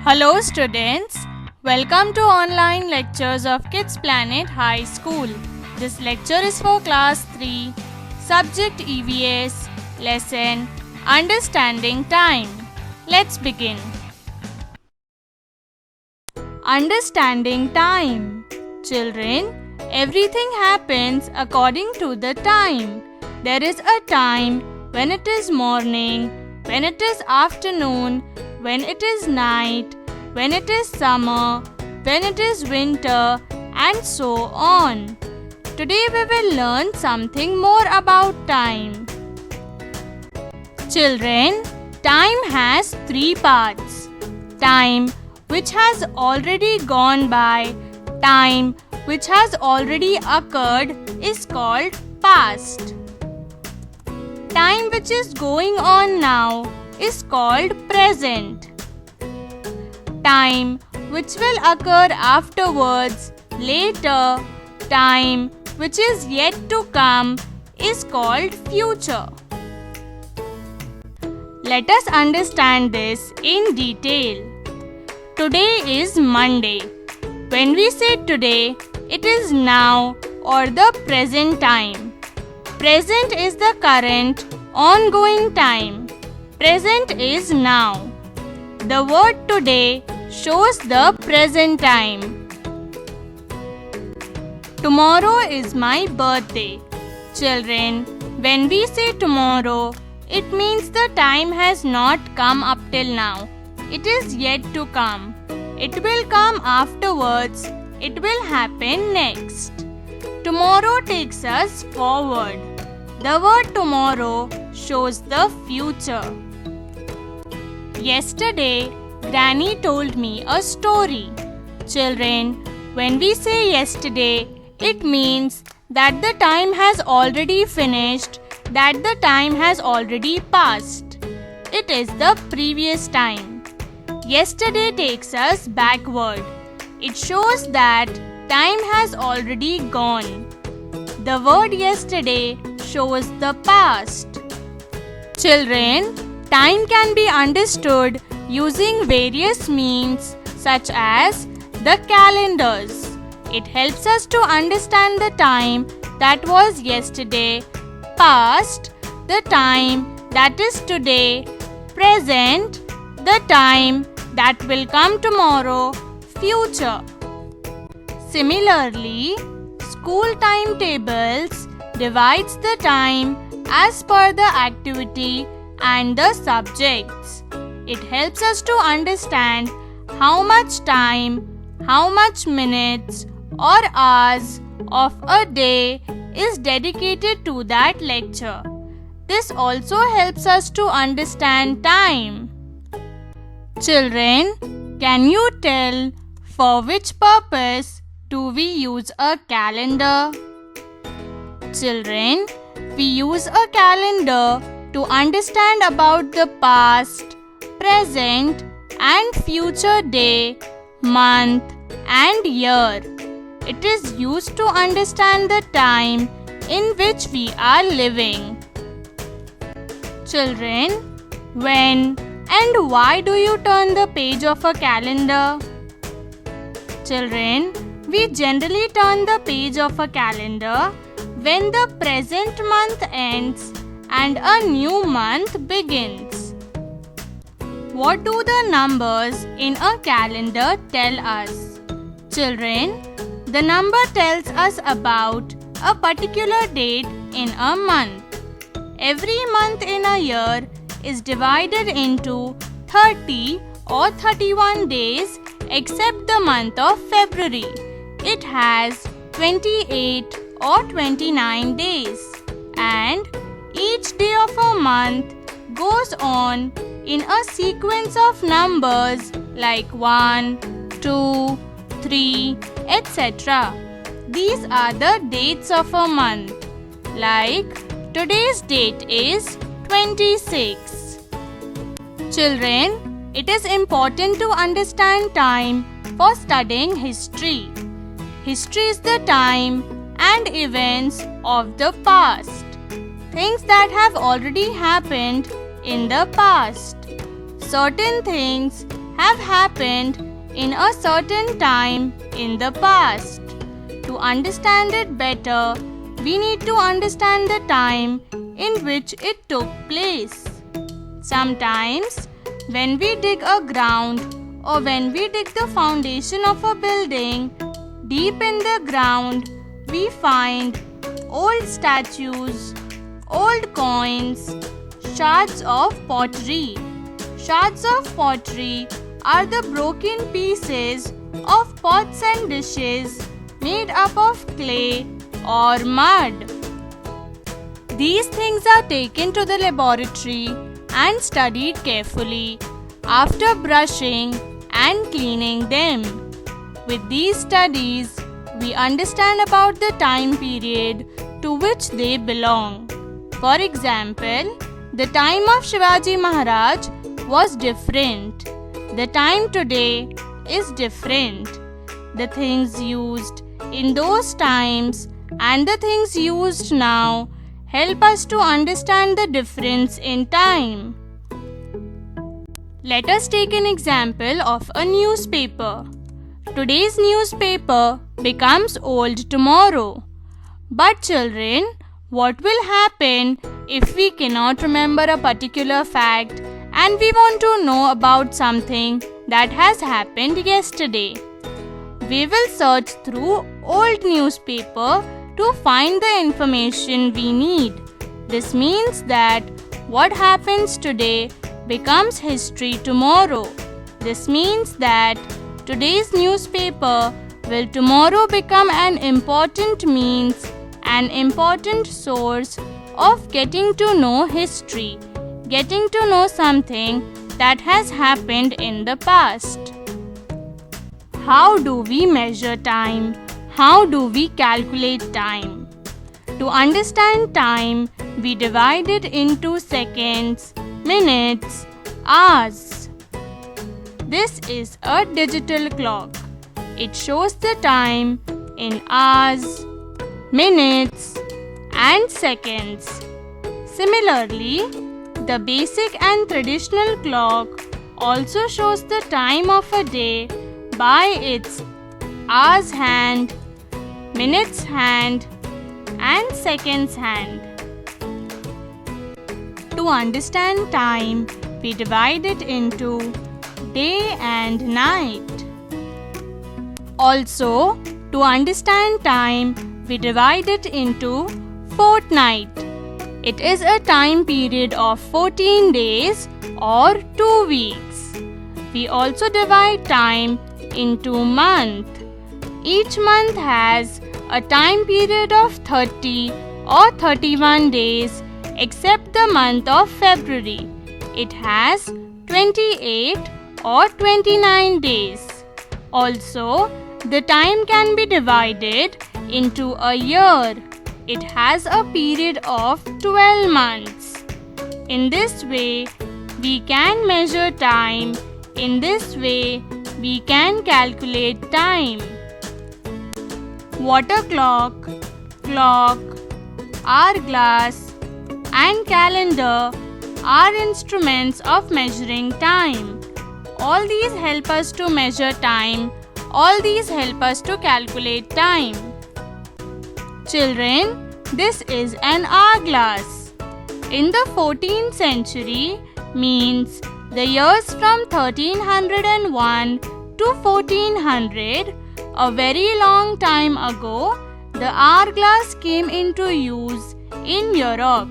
Hello students, welcome to online lectures of Kids Planet High School. This lecture is for class 3, subject EVS, lesson Understanding Time. Let's begin. Understanding time. Children, everything happens according to the time. There is a time when it is morning, when it is afternoon, when it is night, when it is summer, when it is winter, and so on. Today we will learn something more about time. Children, time has three parts. Time which has already gone by, time which has already occurred is called past. Time which is going on now is called present. Time which will occur afterwards, later, time which is yet to come is called future. Let us understand this in detail. Today is Monday. When we say today, it is now or the present time. Present is the current, ongoing time. Present is now. The word today shows the present time. Tomorrow is my birthday. Children, when we say tomorrow, it means the time has not come up till now. It is yet to come. It will come afterwards. It will happen next. Tomorrow takes us forward. The word tomorrow shows the future. Yesterday, Granny told me a story. Children, when we say yesterday, it means that the time has already finished, that the time has already passed. It is the previous time. Yesterday takes us backward. It shows that time has already gone. The word yesterday shows the past. Children, time can be understood using various means such as the calendars. It helps us to understand the time that was yesterday, past, the time that is today, present, the time that will come tomorrow, future. Similarly, school timetables divides the time as per the activity and the subjects. It helps us to understand how much time, how much minutes or hours of a day is dedicated to that lecture. This also helps us to understand time. Children, can you tell for which purpose do we use a calendar? Children, we use a calendar to understand about the past, present and future day, month and year. It is used to understand the time in which we are living. Children, when and why do you turn the page of a calendar? Children, we generally turn the page of a calendar when the present month ends and a new month begins. What do the numbers in a calendar tell us? Children, the number tells us about a particular date in a month. Every month in a year is divided into 30 or 31 days except the month of February. It has 28 or 29 days, and each day of a month goes on in a sequence of numbers like 1, 2, 3, etc. These are the dates of a month. Like today's date is 26. Children, it is important to understand time for studying history. History is the time and events of the past. Things that have already happened in the past. Certain things have happened in a certain time in the past. To understand it better, we need to understand the time in which it took place. Sometimes, when we dig a ground or when we dig the foundation of a building, deep in the ground, we find old statues, old coins, shards of pottery. Shards of pottery are the broken pieces of pots and dishes made up of clay or mud. These things are taken to the laboratory and studied carefully after brushing and cleaning them. With these studies, we understand about the time period to which they belong. For example, the time of Shivaji Maharaj was different. The time today is different. The things used in those times and the things used now help us to understand the difference in time. Let us take an example of a newspaper. Today's newspaper becomes old tomorrow. But children, what will happen if we cannot remember a particular fact and we want to know about something that has happened yesterday? We will search through old newspaper to find the information we need. This means that what happens today becomes history tomorrow. This means that today's newspaper will tomorrow become an important means, an important source of getting to know history, getting to know something that has happened in the past. How do we measure time? How do we calculate time? To understand time, we divide it into seconds, minutes, hours. This is a digital clock. It shows the time in hours, minutes, and seconds. Similarly, the basic and traditional clock also shows the time of a day by its hours hand, minutes hand, and seconds hand. To understand time, we divide it into day and night. Also, to understand time, we divide it into fortnight. It is a time period of 14 days or 2 weeks. We also divide time into month. Each month has a time period of 30 or 31 days except the month of February. It has 28 or 29 days. Also, the time can be divided into a year. It has a period of 12 months. In this way, we can measure time. In this way, we can calculate time. Water clock, clock, hourglass, and calendar are instruments of measuring time. All these help us to measure time. All these help us to calculate time. Children, this is an hourglass. In the 14th century means the years from 1301 to 1400, a very long time ago, the hourglass came into use in Europe.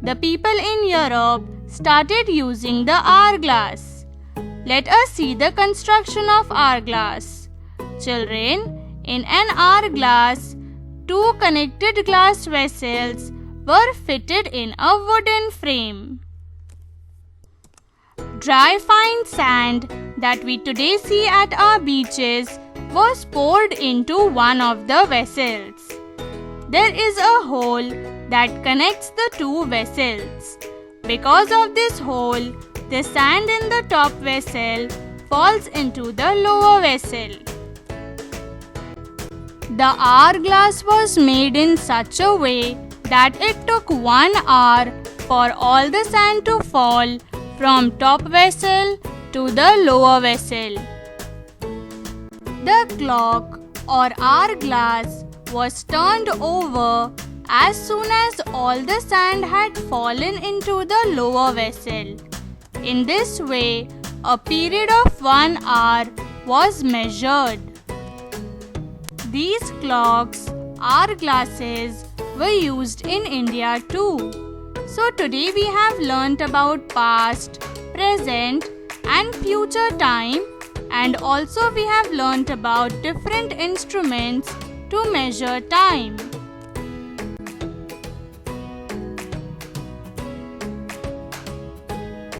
The people in Europe started using the hourglass. Let us see the construction of hourglass. Children, in an hourglass, two connected glass vessels were fitted in a wooden frame. Dry fine sand that we today see at our beaches was poured into one of the vessels. There is a hole that connects the two vessels. Because of this hole, the sand in the top vessel falls into the lower vessel. The hourglass was made in such a way that it took 1 hour for all the sand to fall from top vessel to the lower vessel. The clock or hourglass was turned over as soon as all the sand had fallen into the lower vessel. In this way, a period of 1 hour was measured. These clocks, hourglasses, were used in India too. So today we have learnt about past, present and future time, and also we have learnt about different instruments to measure time.